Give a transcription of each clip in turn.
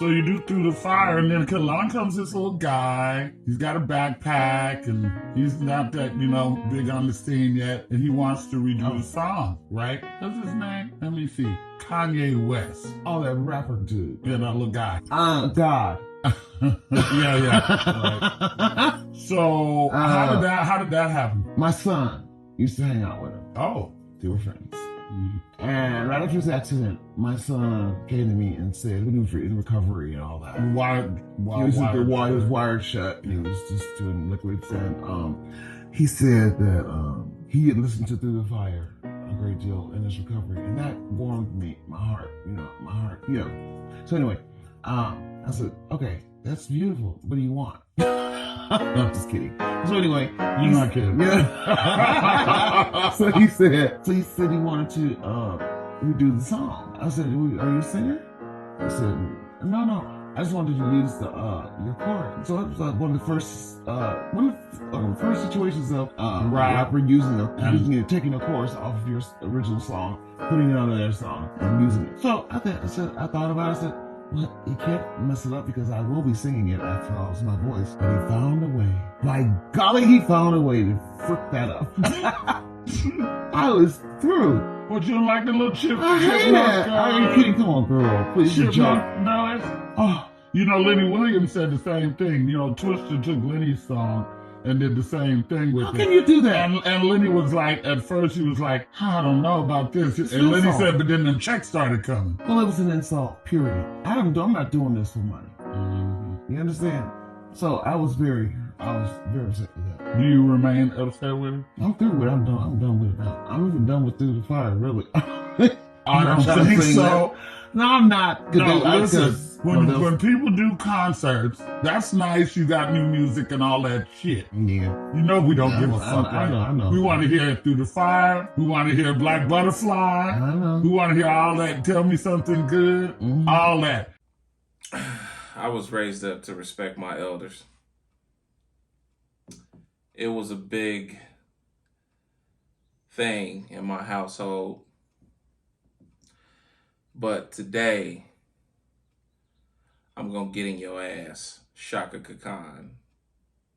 So you do Through the Fire, and then along comes this little guy. He's got a backpack, and he's not that, big on the scene yet, and he wants to redo the song, right? What's his name? Let me see. Kanye West. Oh, that rapper dude. Yeah, that little guy. God. Yeah. Right. So how did that happen? My son used to hang out with him. Oh. They were friends. And right after his accident, my son came to me and said, he was in recovery and all that. Why He was wired shut. And he was just doing liquids. And he said that he had listened to Through the Fire a great deal in his recovery. And that warmed me, my heart. So anyway, I said, okay, that's beautiful. What do you want? No, I'm just kidding. So anyway, you're not kidding. Yeah. So he said he wanted to redo the song. I said, are you a singer? I said, no. I just wanted to use your chord. So it was like one of the first situations of rapper taking a chorus off of your original song, putting it on their song, and using it. So I thought about it. I said, well, you can't mess it up because I will be singing it after all. It's my voice. But he found a way. By golly, he found a way to frick that up. I was through. What, you don't like the little chip? I hate that. Are you kidding? Come on, girl. Please, good job. No, Lenny Williams said the same thing. Twister took Lenny's song and did the same thing with it. How can you do that? And Lenny was like, at first he was like, I don't know about this. And Lenny said, but then the checks started coming. Well, it was an insult, period. I'm not doing this for money. Mm-hmm. You understand? So I was very upset with that. Do you remain upset with it? I'm through with it. I'm done with it now. I'm even done with Through the Fire, really. I don't think so. No, I'm not. No, listen. When people do concerts, that's nice. You got new music and all that shit. Yeah. We don't give a fuck. I know. We want to hear Through the Fire. We want to hear Black Butterfly. I know. We want to hear all that. Tell Me Something Good. Mm-hmm. All that. I was raised up to respect my elders. It was a big thing in my household. But today, I'm going to get in your ass. Chaka Khan.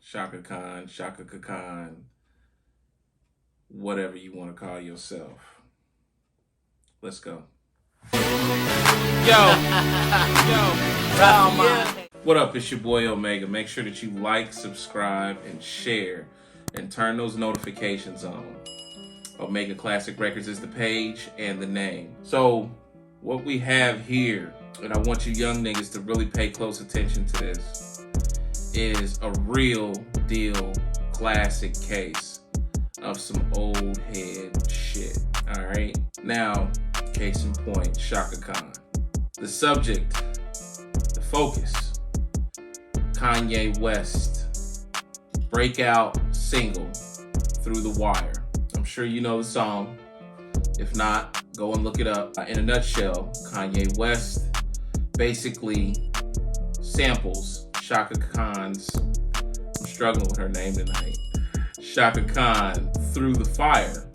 Chaka Khan. Whatever you want to call yourself. Let's go. Yo. What up? It's your boy Omega. Make sure that you like, subscribe, and share. And turn those notifications on. Omega Classic Records is the page and the name. So, what we have here, and I want you young niggas to really pay close attention to this, is a real deal classic case of some old head shit. Alright? Now, case in point, Chaka Khan. The subject, the focus, Kanye West, breakout single, Through the Wire. I'm sure you know the song. If not, go and look it up. In a nutshell, Kanye West basically samples Chaka Khan's, I'm struggling with her name tonight, Chaka Khan, Through the Fire,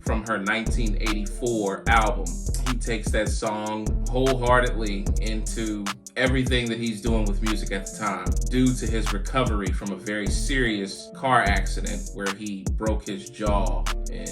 from her 1984 album. He takes that song wholeheartedly into everything that he's doing with music at the time, due to his recovery from a very serious car accident where he broke his jaw in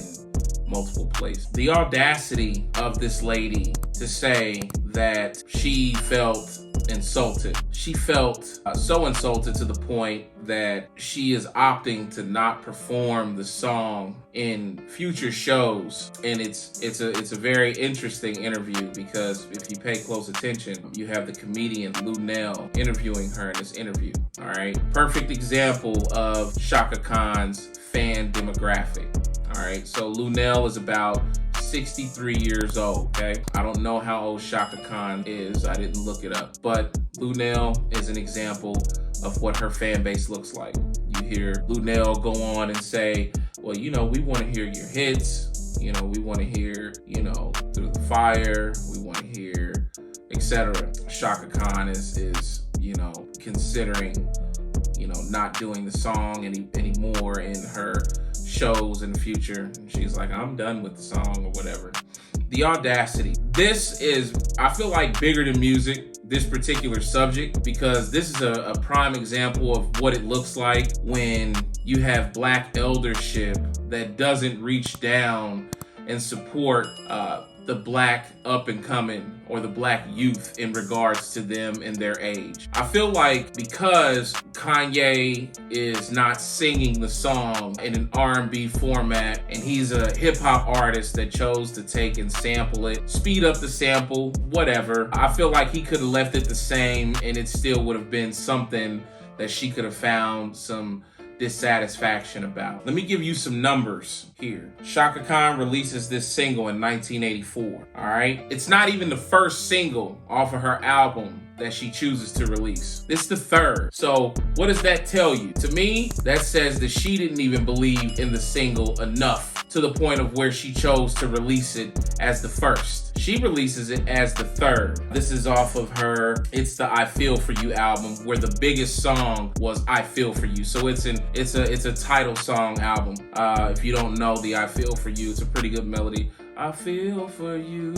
multiple places. The audacity of this lady to say that she felt insulted. She felt so insulted to the point that she is opting to not perform the song in future shows. And it's a very interesting interview, because if you pay close attention, you have the comedian Lunel interviewing her in this interview. All right, perfect example of Chaka Khan's fan demographic. All right, so Lunel is about 63 years old, okay? I don't know how old Chaka Khan is. I didn't look it up. But Lunel is an example of what her fan base looks like. You hear Lunel go on and say, well, we want to hear your hits. We want to hear, Through the Fire. We want to hear, etc. Chaka Khan is considering, not doing the song anymore in her shows in the future. She's like, I'm done with the song or whatever. The audacity. This is, I feel like, bigger than music. this particular subject because this is a prime example of what it looks like when you have Black eldership that doesn't reach down and support the Black up and coming or the Black youth in regards to them and their age. I feel like because Kanye is not singing the song in an R&B format and he's a hip hop artist that chose to take and sample it, speed up the sample, whatever. I feel like he could have left it the same and it still would have been something that she could have found some dissatisfaction about. Let me give you some numbers here. Chaka Khan releases this single in 1984. All right. It's not even the first single off of her album that she chooses to release. It's the third. So what does that tell you? To me, that says that she didn't even believe in the single enough to the point of where she chose to release it as the first. She releases it as the third. This is off of her It's the I Feel For You album, where the biggest song was I Feel For You. So it's a title song album. If you don't know the I Feel For You, it's a pretty good melody. I feel for you,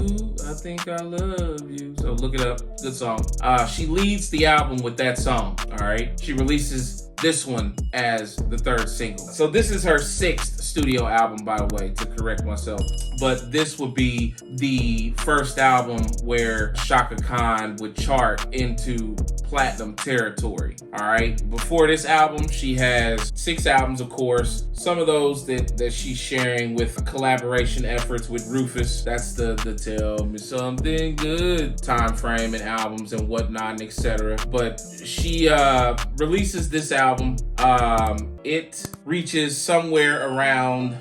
I think I love you. So look it up, good song. She leads the album with that song, all right? She releases this one as the third single. So this is her 6th studio album, by the way, to correct myself. But this would be the first album where Chaka Khan would chart into platinum territory, all right? Before this album, she has 6 albums, of course. Some of those that she's sharing with collaboration efforts with Rufus. That's the Tell Me Something Good time frame and albums and whatnot and etc. But she releases this album. It reaches somewhere around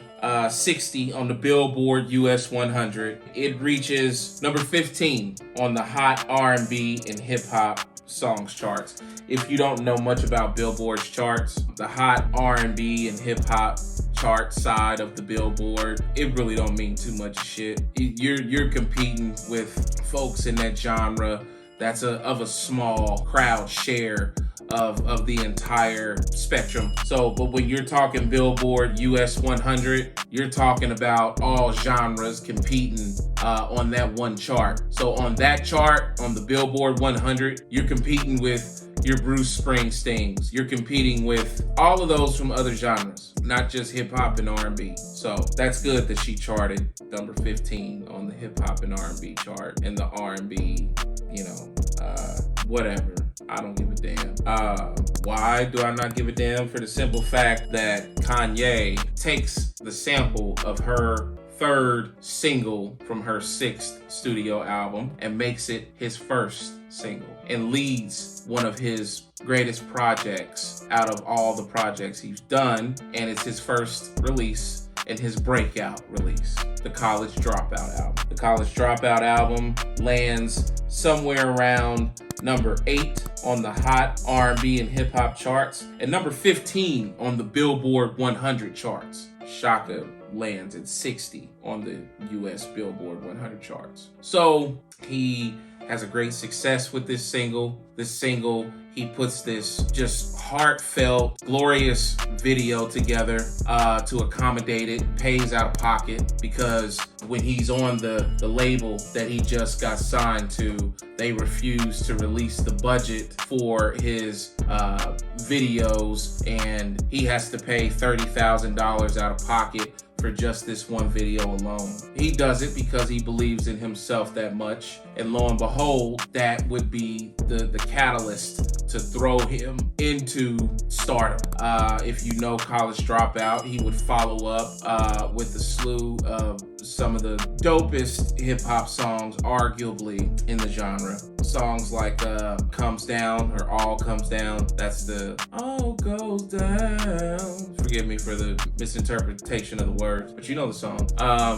60 on the Billboard US 100. It reaches number 15 on the Hot R&B and Hip Hop Songs charts. If you don't know much about Billboard's charts, the Hot R&B and Hip Hop chart side of the Billboard, it really don't mean too much shit. You're competing with folks in that genre that's of a small crowd share of the entire spectrum. So, but when you're talking Billboard US 100, you're talking about all genres competing on that one chart. So on that chart, on the Billboard 100, you're competing with your Bruce Springsteens. You're competing with all of those from other genres, not just hip hop and R&B. So that's good that she charted number 15 on the hip hop and R&B chart, and the R&B, whatever. I don't give a damn. Why do I not give a damn? For the simple fact that Kanye takes the sample of her third single from her 6th studio album and makes it his first single and leads one of his greatest projects out of all the projects he's done, and it's his first release and his breakout release, the College Dropout album. The College Dropout album lands somewhere around number 8 on the Hot R&B and Hip Hop charts and number 15 on the Billboard 100 charts. Chaka lands at 60 on the US Billboard 100 charts. So he has a great success with this single. He puts this just heartfelt, glorious video together to accommodate it, pays out of pocket, because when he's on the label that he just got signed to, they refuse to release the budget for his videos, and he has to pay $30,000 out of pocket for just this one video alone. He does it because he believes in himself that much, and lo and behold, that would be the catalyst to throw him into stardom. If you know College Dropout, he would follow up with a slew of some of the dopest hip-hop songs arguably in the genre. Songs like Comes Down or All Comes Down. That's the All Goes Down. Forgive me for the misinterpretation of the words, but you know the song.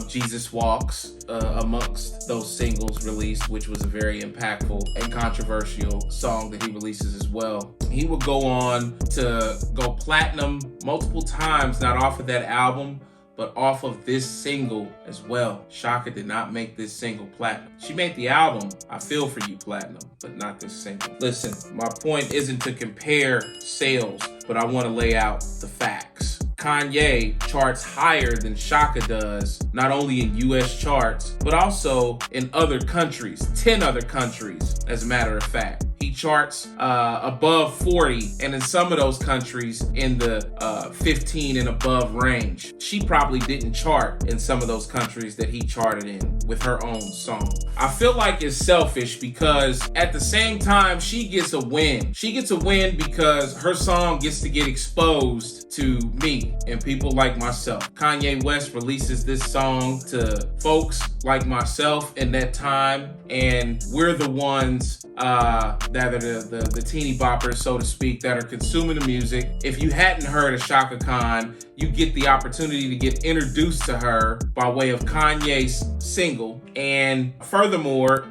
Jesus Walks, amongst those singles released, which was a very impactful and controversial song that he releases as well. He would go on to go platinum multiple times, not off of that album, but off of this single as well. Chaka did not make this single platinum. She made the album I Feel For You platinum, but not this single. Listen, my point isn't to compare sales, but I want to lay out the facts. Kanye charts higher than Chaka does, not only in US charts, but also in other countries, 10 other countries, as a matter of fact. He charts above 40, and in some of those countries in the 15 and above range. She probably didn't chart in some of those countries that he charted in with her own song. I feel like it's selfish because at the same time, she gets a win. She gets a win because her song gets to get exposed to me and people like myself. Kanye West releases this song to folks like myself in that time, and we're the ones that are the teeny boppers, so to speak, that are consuming the music. If you hadn't heard of Chaka Khan, you get the opportunity to get introduced to her by way of Kanye's single. And furthermore,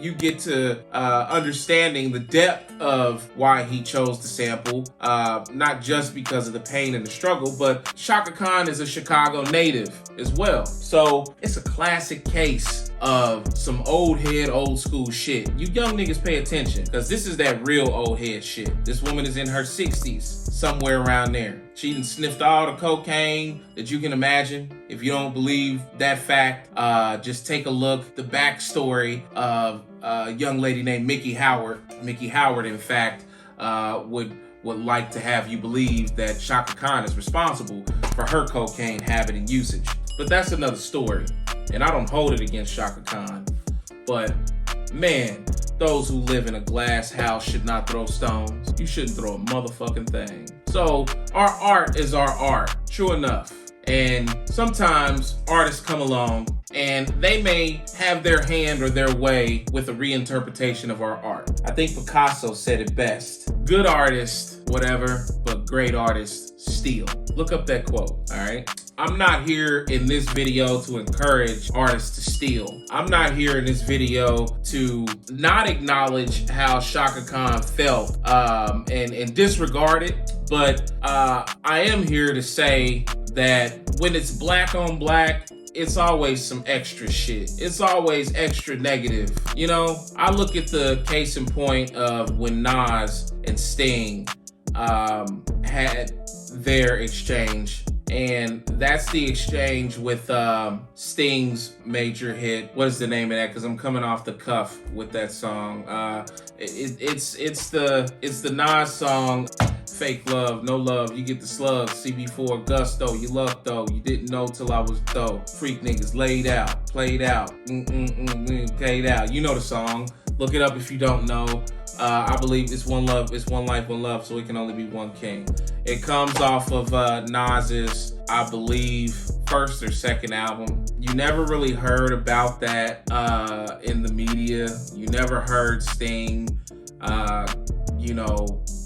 you get to understanding the depth of why he chose to sample, not just because of the pain and the struggle, but Chaka Khan is a Chicago native as well. So it's a classic case of some old head, old school shit. You young niggas pay attention, because this is that real old head shit. This woman is in her 60s, somewhere around there. She done sniffed all the cocaine that you can imagine. If you don't believe that fact, just take a look. The backstory of a young lady named Mickey Howard. Mickey Howard, in fact, would like to have you believe that Chaka Khan is responsible for her cocaine habit and usage. But that's another story, and I don't hold it against Chaka Khan. But man, those who live in a glass house should not throw stones. You shouldn't throw a motherfucking thing. So our art is our art, true enough. And sometimes artists come along and they may have their hand or their way with a reinterpretation of our art. I think Picasso said it best. Good artists, whatever, but great artists steal. Look up that quote, all right? I'm not here in this video to encourage artists to steal. I'm not here in this video to not acknowledge how Chaka Khan felt and disregard it, but I am here to say that when it's black on black, it's always some extra shit. It's always extra negative. You know, I look at the case in point of when Nas and Sting had their exchange, and that's the exchange with Sting's major hit. What is the name of that? Because I'm coming off the cuff with that song. It's the Nas song. Fake love, no love, you get the slug. CB4 gusto, you luck though. You didn't know till I was though. Freak niggas laid out, played out, played out. You know the song. Look it up if you don't know. I believe it's one love, it's one life, one love, so it can only be one king. It comes off of Nas's, I believe, first or second album. You never really heard about that in the media. You never heard Sting,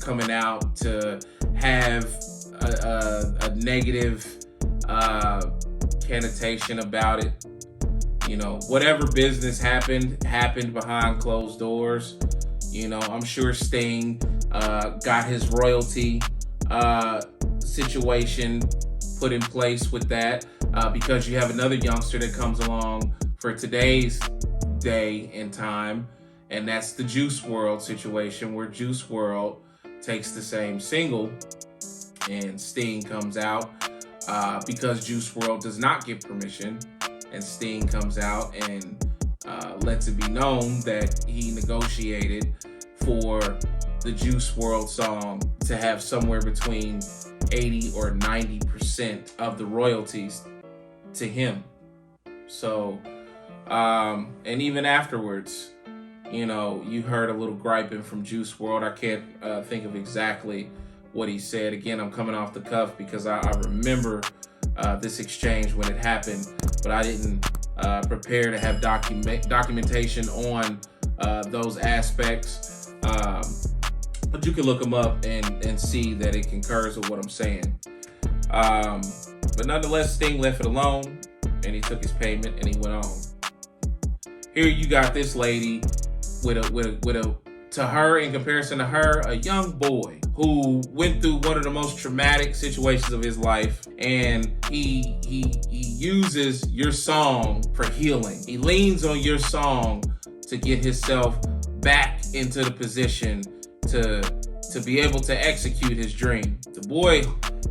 coming out to have a negative connotation about it. You know, whatever business happened behind closed doors. You know, I'm sure Sting got his royalty situation put in place with that because you have another youngster that comes along for today's day and time, and that's the Juice WRLD situation, where Juice WRLD takes the same single and Sting comes out because Juice WRLD does not get permission, and Sting comes out and lets it be known that he negotiated for the Juice WRLD song to have somewhere between 80 or 90% of the royalties to him. So, and even afterwards, you know, you heard a little griping from Juice WRLD. I can't think of exactly what he said. Again, I'm coming off the cuff because I remember this exchange when it happened, but I didn't prepare to have documentation on those aspects. But you can look them up and see that it concurs with what I'm saying. But nonetheless, Sting left it alone, and he took his payment and he went on. Here you got this lady with a to her, in comparison to her, a young boy who went through one of the most traumatic situations of his life, and he uses your song for healing. He leans on your song to get himself back into the position to be able to execute his dream. The boy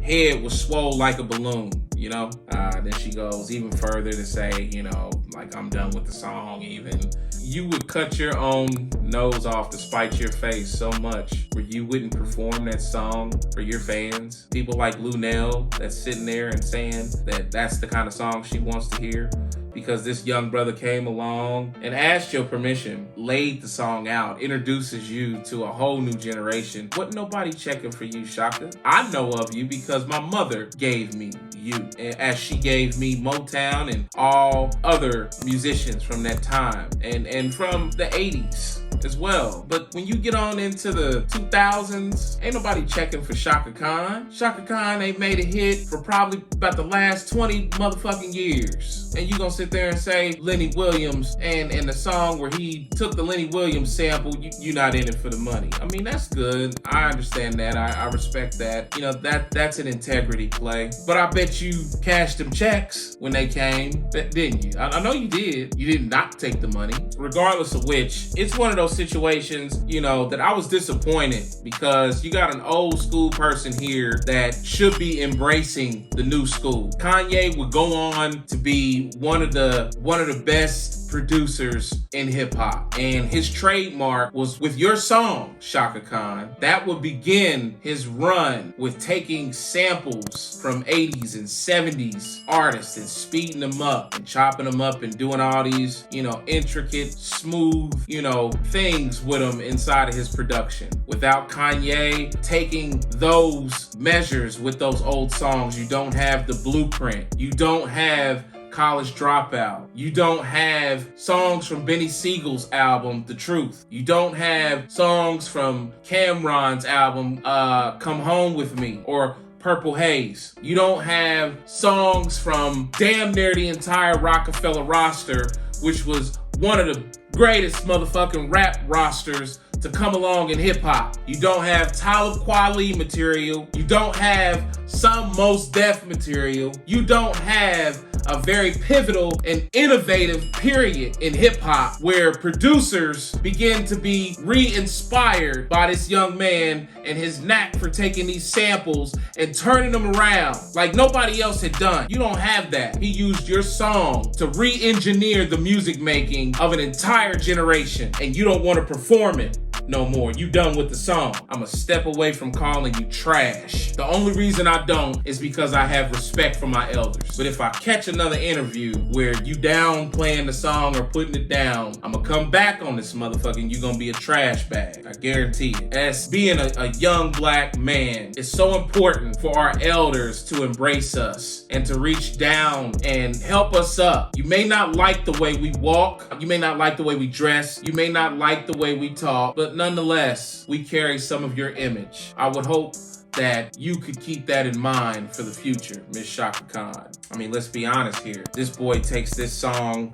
head was swole like a balloon, you know? Then she goes even further to say, you know, like, I'm done with the song even. You would cut your own nose off to spite your face so much where you wouldn't perform that song for your fans. People like Lunel that's sitting there and saying that that's the kind of song she wants to hear because this young brother came along and asked your permission, laid the song out, introduces you to a whole new generation. Wasn't nobody checking for you, Chaka. I know of you because my mother gave me you, as she gave me Motown and all other musicians from that time and from the 80s as well. But when you get on into the 2000s, ain't nobody checking for Chaka Khan. Chaka Khan ain't made a hit for probably about the last 20 motherfucking years. And you gonna sit there and say Lenny Williams and the song where he took the Lenny Williams sample, you not in it for the money. I mean, that's good. I understand that. I respect that. You know, that's an integrity play. But I bet you cashed them checks when they came, didn't you? I know you did. You did not take the money. Regardless of which, it's one of those situations, you know, that I was disappointed because you got an old school person here that should be embracing the new school. Kanye would go on to be one of the best producers in hip hop, and his trademark was with your song, Chaka Khan. That would begin his run with taking samples from 80s and 70s artists and speeding them up and chopping them up and doing all these, you know, intricate, smooth, you know, things with him inside of his production. Without Kanye taking those measures with those old songs, you don't have the blueprint. You don't have College Dropout. You don't have songs from Benny Siegel's album, The Truth. You don't have songs from Cameron's album, Come Home With Me, or Purple Haze. You don't have songs from damn near the entire Rockefeller roster, which was one of the greatest motherfucking rap rosters to come along in hip hop. You don't have Talib Kweli material. You don't have some Mos Def material. You don't have a very pivotal and innovative period in hip hop where producers begin to be re-inspired by this young man and his knack for taking these samples and turning them around like nobody else had done. You don't have that. He used your song to re-engineer the music making of an entire generation, and you don't want to perform it no more. You done with the song. I'm a step away from calling you trash. The only reason I don't is because I have respect for my elders. But if I catch another interview where you down playing the song or putting it down, I'm gonna come back on this motherfucker and you gonna be a trash bag. I guarantee it. As being a young black man, it's so important for our elders to embrace us and to reach down and help us up. You may not like the way we walk. You may not like the way we dress. You may not like the way we talk, but nonetheless, we carry some of your image. I would hope that you could keep that in mind for the future, Miss Chaka Khan. I mean, let's be honest here. This boy takes this song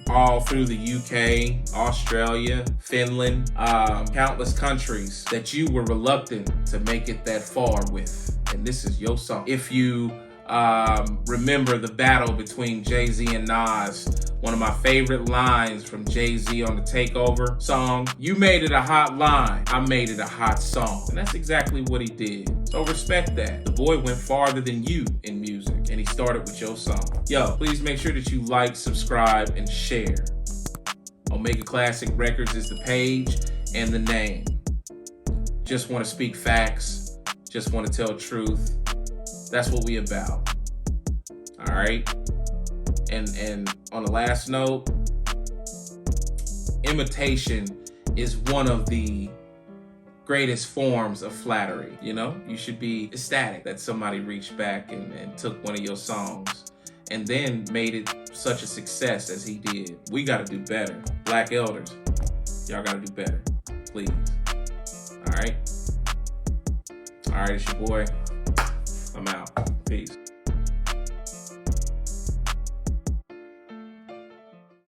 all through the UK, Australia, Finland, countless countries that you were reluctant to make it that far with. And this is your song. If you remember the battle between Jay-Z and Nas, one of my favorite lines from Jay-Z on the Takeover song, you made it a hot line, I made it a hot song. And that's exactly what he did. So respect that. The boy went farther than you in music, and he started with your song. Yo, please make sure that you like, subscribe, and share. Omega Classic Records is the page and the name. Just want to speak facts, just want to tell truth. That's what we about. All right. And on the last note, imitation is one of the greatest forms of flattery. You know, you should be ecstatic that somebody reached back and took one of your songs and then made it such a success as he did. We got to do better. Black elders, y'all got to do better, please. All right. All right, it's your boy. I'm out. Peace.